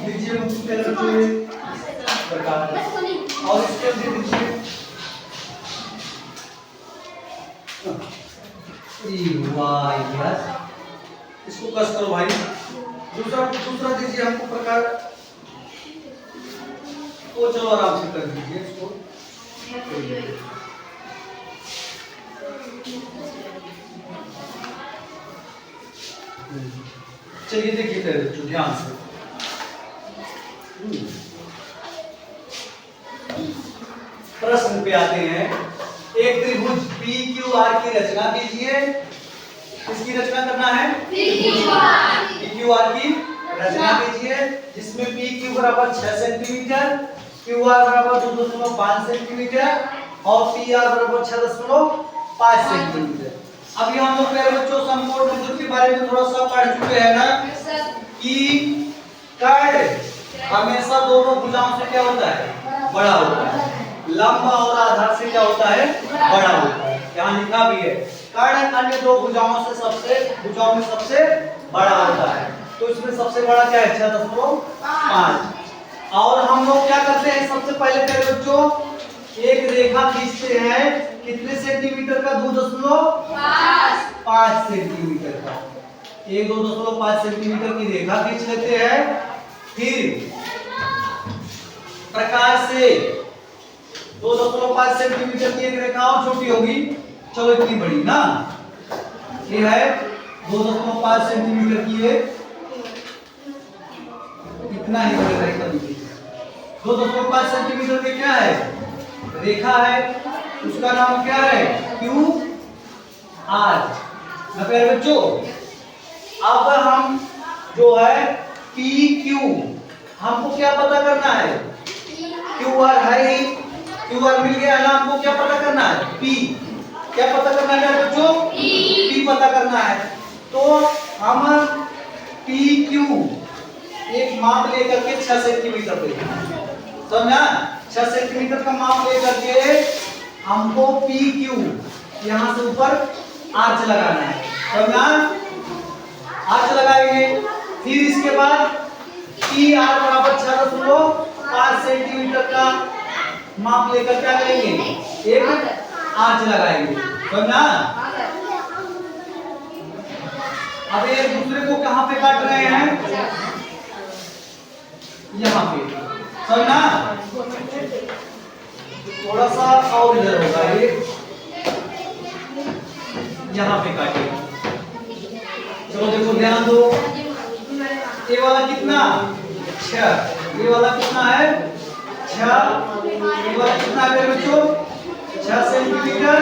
लीजिए मुझे प्रकार और इसके दे दीजिए यस। इसको कस करो भाई। दूसरा दीजिए हमको प्रकार। वो चलो आराम से कर दीजिए इसको। चलिए देखिए पहले बच्चों ध्यान से। प्रश्न पे आते हैं। एक त्रिभुज पी क्यू आर की रचना कीजिए। किसकी रचना करना है? पी क्यू आर की रचना कीजिए, जिसमें पी क्यू बराबर 6 सेंटीमीटर, क्यू आर बराबर 2.5 सेंटीमीटर और पी आर बराबर 6.5 सेंटीमीटर। अभी हम लोग प्यारे बच्चों समकोण त्रिभुज के बारे में थोड़ा सा पढ़ चुके हैं ना कि कर्ण हमेशा दोनों भुजाओं से क्या होता है? बड़ा होता है। लंब और आधार से क्या होता है? बड़ा होता है। यहाँ लिखा भी है कर्ण अन्य दो भुजाओं में सबसे बड़ा होता है। तो इसमें सबसे बड़ा क्या है? 6.5। और हम लोग क्या करते हैं सबसे पहले प्यारे बच्चों, एक रेखा खींचते हैं। कितने सेंटीमीटर का? 2.5 सेंटीमीटर का। 2.5 सेंटीमीटर की रेखा खींच लेते हैं। फिर प्रकार से 2.5 सेंटीमीटर की एक रेखा और छोटी होगी, चलो इतनी बड़ी ना, ये है 2.5 सेंटीमीटर की एक इतना ही बड़ी रेखा दी। 2.5 सेंटीमीटर की क्या है? रेखा है, उसका नाम क्या है? Q R. ना प्यारे बच्चों, अब हम जो है पी क्यू, हमको क्या पता करना है? क्यू आर है ही, क्यू आर मिल गया ना, हमको क्या पता करना है? पी। क्या पता करना है बच्चों? पी पता करना है। तो हम पी क्यू एक माप लेकर के 6 सेंटीमीटर पे, समझा? 6 सेंटीमीटर का माप लेकर के हमको पी क्यू यहाँ से ऊपर आर्च लगाना है, समझा? आर्च लगाएंगे। फिर इसके बाद पी आर बराबर 6.5 सेंटीमीटर का माप लेकर क्या करेंगे? एक आर्च लगाएंगे, समझा? अब एक दूसरे को कहां पे काट रहे हैं? यहाँ पे, समझा? थोड़ा सा और इधर होगा, ये यहाँ पे काटेगा। चलो देखो ध्यान दो, ये वाला कितना? 6। ये वाला कितना है? 6। ये वाला कितना है बच्चों? 6 सेंटीमीटर।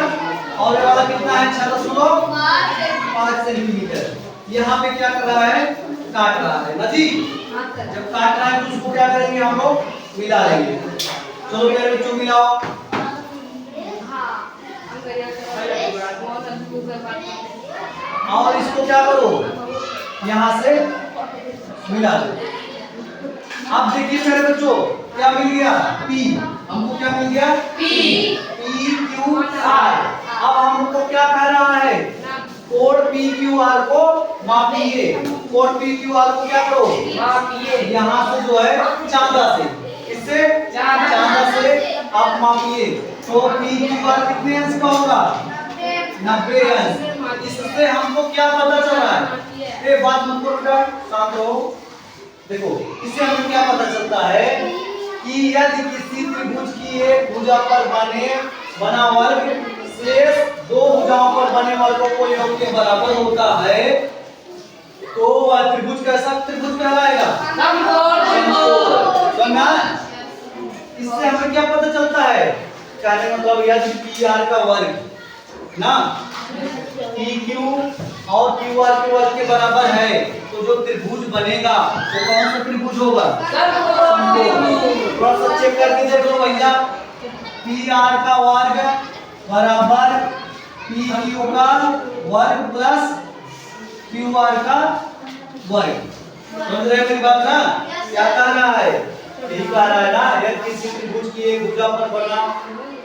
और ये वाला कितना है? 6.5 सेंटीमीटर। यहाँ पे क्या कर रहा है? काट रहा है ना जी। जब काट रहा है तो उसको क्या करेंगे हम लोग? मिला लेंगे। चलो मेरे बच्चों मिलाओ। और इसको क्या करो? यहाँ से मिला दो। अब देखिए मेरे बच्चों क्या मिल गया? पी। हमको क्या मिल गया? P Q R. अब हमको क्या कह रहा है? कोण पी क्यू आर को मापिए। कोण पी क्यू आर को क्या करो? मापिए। यहाँ से जो है चांदा से, इससे चांदा से आप मापिए। तो पी क्यू आर कितने अंश का होगा? 90 अंश। इससे हमको क्या पता चल रहा है? ये बात मत करो बेटा, शांत रहो। देखो इससे हमें क्या पता चलता है कि यदि किसी त्रिभुज की एक भुजा पर बना वर्ग शेष दो भुजाओं पर बने वर्गों को योग के बराबर होता है, तो वह त्रिभुज कैसा त्रिभुज कहलाएगा? समझा? इससे हमें क्या पता चलता है? कहने मतलब यदि पी आर का वर्ग ना पी क्यू और क्यू आर के वर्ग के बराबर है, तो जो त्रिभुज बनेगा वो कौन सा त्रिभुज होगा? थोड़ा सा चेक करके देख लो भैया। पी आर का वर्ग बराबर पी क्यू का वर्ग प्लस क्यू आर का वर्ग। समझ रहे मेरी बात ना? क्या कह रहा है? यही कह रहा है ना, यदि किसी त्रिभुज की एक भुजा पर बना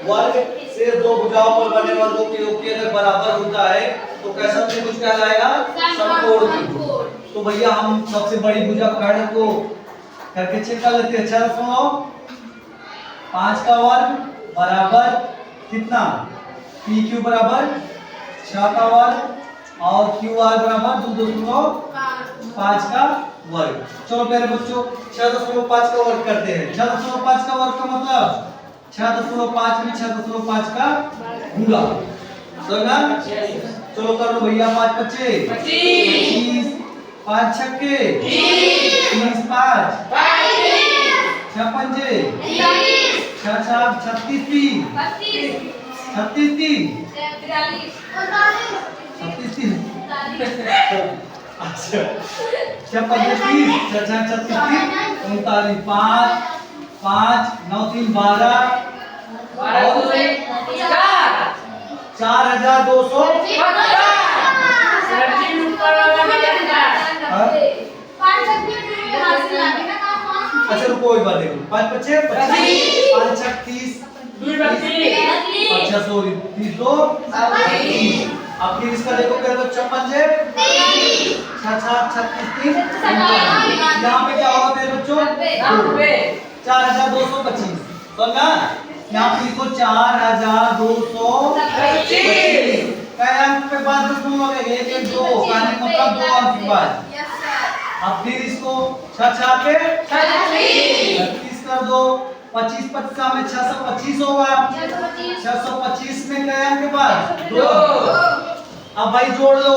वर्ग से दो भुजाओं पर बने वर्गों के योग के अगर बराबर होता है तो कैसा त्रिभुज कहलाएगा? समकोण त्रिभुज। तो भैया हम सबसे बड़ी भुजा कर्ण को करके चेक कर लेते हैं। 6.5 का वर्ग बराबर कितना? पी क्यू बराबर 6 का वर्ग और क्यू आर बराबर 2.5 का वर्ग। चलो मेरे बच्चों 6.5 का वर्ग करते हैं। 6.5 का वर्ग का मतलब 6.5 में 6.5 का गुणा। समझा? चलो कर लो भैया। 5 बच्चे 25, 5 छक्के 30, 5 6 पंजे 6 4 36 3 36 3 36 3 अच्छा 6 पंजे 30 6 4 36 3 39 5 5 9 3 12 और 4200। अच्छा रुको एक बात देखो। 5 बच्चे 25 5 6 30 अच्छा सॉरी 30 2 अब फिर इसका देखो मेरे बच्चों 55 6 6 36 3 यहाँ पे क्या होगा मेरे बच्चों? 4225। समझा? यहाँ पे लिखो 4225। क्या अंक पे बाद दशमलव हो गए? 1 1 2 कहने का मतलब 2 अंक के बाद। अब फिर इसको 6 6 पे 36 कर दो। 25 25 में 625 होगा। 625 में क्या अंक के बाद? 2। अब भाई जोड़ लो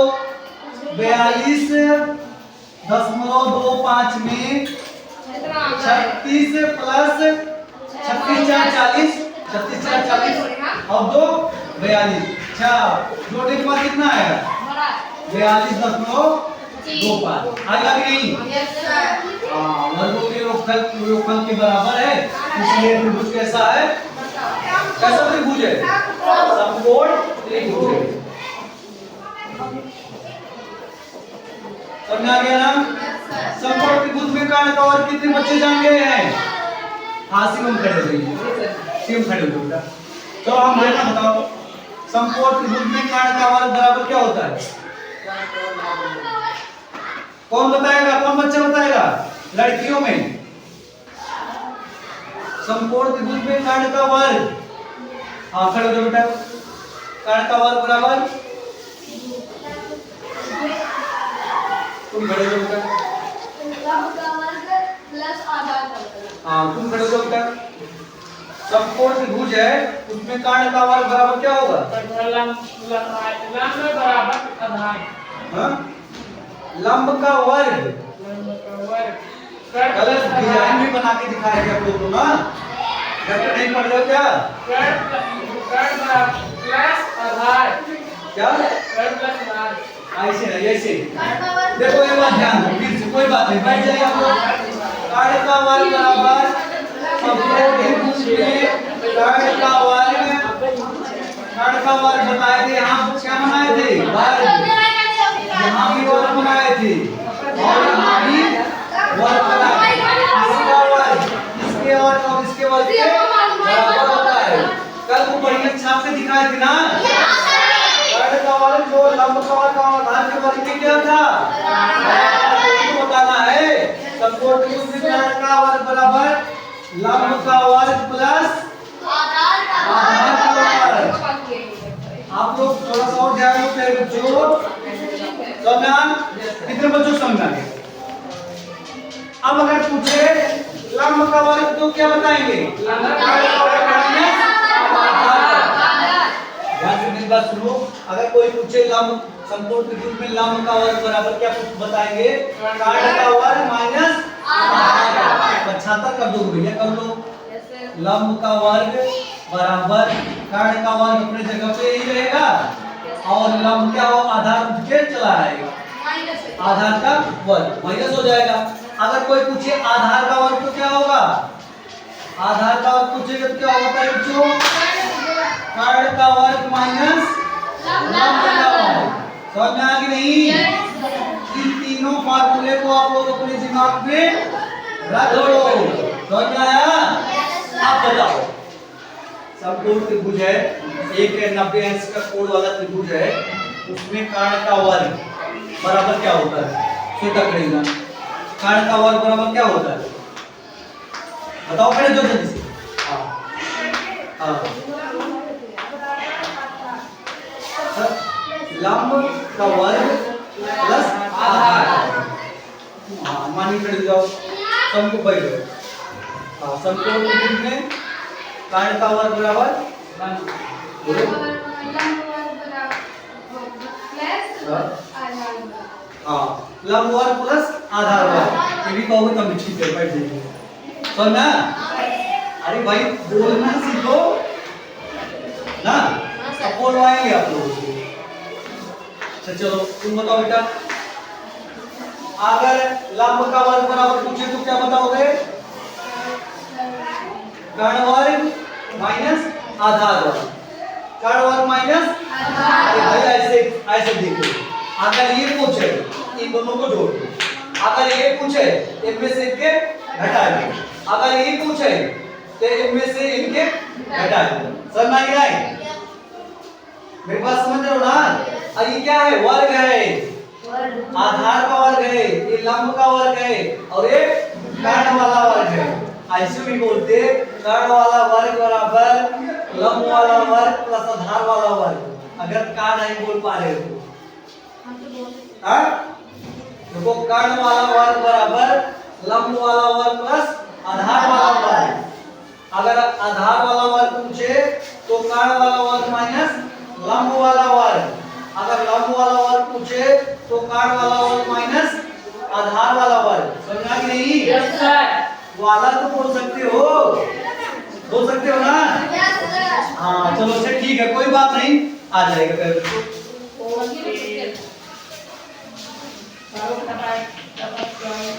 42.25 में 36 प्लस 36 4 40 36 4 40 और 2 42। अच्छा जोड़ने के बाद कितना आएगा? 42.25 आएगा कि नहीं? वर्गों के योगफल के बराबर है, इसलिए त्रिभुज कैसा है? कैसा त्रिभुज है? समकोण त्रिभुज है। समझ आ गया ना? समकोण त्रिभुज में कर्ण का वर्ग कितने बच्चे जान गए हैं? हाँ सिम खड़े हो जाइए। सिम खड़े हो बेटा। तो हम ना बताओ समकोण त्रिभुज में कर्ण का वर्ग बराबर क्या होता है? कौन बताएगा? कौन बच्चा बताएगा? लड़कियों में समकोण त्रिभुज में कर्ण का वर्ग। हाँ खड़े हो जाओ बेटा। कर्ण का वर्ग बराबर तुम खड़े हो जाओ बेटा। हाँ तुम खड़े हो जाओ बेटा। समकोण त्रिभुज है उसमें कर्ण का वर्ग बराबर क्या होगा? लंब का वर्ग। कलर डिजाइन भी बना के दिखाया गया आपको ना? डॉक्टर नहीं पढ़ रहे हो क्या? क्या ऐसे नहीं ऐसे देखो ये बात ध्यान दो। फिर से कोई बात नहीं बैठ जाइए आप लोग। कर्ण का वर्ग बराबर समकोण त्रिभुज में कर्ण का वर्ग बताए थे। यहाँ क्या बनाए थे? वर्ग। यहाँ भी वर्ग बनाए थे और यहाँ भी वर्ग बनाए। इसका वर्ग इसके वर्ग और इसके वर्ग के बराबर होता है। कल वो बढ़िया छाप से दिखाए थे ना? कर्ण का वर्ग जो लंब का वर्ग और आधार के वर्ग के क्या था? तो बताना है समकोण त्रिभुज में कर्ण का वर्ग बराबर लंब का वर्ग प्लस आधार का वर्ग। आप लोग थोड़ा सा और ध्यान दो मेरे बच्चों। समझा? कितने बच्चों समझा? अब अगर पूछे लंब का वर्ग तो क्या बताएंगे? ध्यान से मेरी बात सुनो। अगर कोई पूछे लंब समकोण त्रिभुज में लंब का वर्ग बराबर क्या बताएंगे? कर्ण का वर्ग माइनस आधार। 75 कर दो भैया कर लो। लंब का वर्ग बराबर कर्ण का वर्ग अपने जगह पे ही रहेगा और लंब क्या हो? आधार उठ के चला आएगा। आधार का वर्ग माइनस हो जाएगा। अगर कोई पूछे आधार का वर्ग तो क्या होगा? आधार का वर्ग पूछेगा तो क्या होगा बच्चों? कर्ण का वर्ग माइनस लंब का वर्ग। समझ में आ गई नहीं? इन तीनों फार्मूले को आप लोग अपने दिमाग में रख लो। समझ में आया? आप बताओ समकोण त्रिभुज है, एक 90 अंश का कोण वाला त्रिभुज है, उसमें कर्ण का वर्ग बराबर क्या होता है? सोचा करेगा कर्ण का वर्ग बराबर क्या होता है? बताओ पहले जो जल्दी से। हाँ हाँ लंब का वर्ग प्लस आधार। हाँ मानी कर जाओ समको पहले। हाँ समकोण त्रिभुज में कर्ण का वर्ग बराबर हाँ लंब वर्ग प्लस आधार वर्ग। ये भी कहोगे तब ठीक है बैठ जाइए। सुनना अरे भाई बोलना सीखो ना अब बोलवाएंगे आप लोगों को। चलो तुम बताओ बेटा अगर लंब का वर्ग बराबर पूछे तो क्या बताओगे? कर्ण वर्ग माइनस आधार वर्ग। कर्ण वर्ग माइनस अरे भाई ऐसे ऐसे देखो अगर ये पूछे इन दोनों को जोड़ दो। अगर ये पूछे इनमें से इनके घटा दो। अगर ये पूछे तो इनमें से इनके घटा दो। समझ में आई? मेरी बात समझ रहे हो ना? और ये क्या है? वर्ग है। आधार का वर्ग है, ये लंब का वर्ग है और ये कर्ण वाला वर्ग है। ऐसे भी बोलते कर्ण वाला वर्ग बराबर लंब वाला वर्ग प्लस आधार वाला वर्ग। अगर का नहीं बोल पा रहे हो देखो कर्ण वाला वर्ग बराबर लंब वाला वर्ग प्लस आधार वाला वर्ग। अगर आधार वाला वर्ग पूछे तो कर्ण वाला वर्ग माइनस लंब वाला वर्ग। अगर लंब वाला वर्ग पूछे तो कर्ण वाला वर्ग माइनस आधार वाला वर्ग। समझा कि नहीं? Yes sir. वाला तो बोल सकते हो ना? हाँ चलो अच्छा ठीक है कोई बात नहीं आ जाएगा फिर।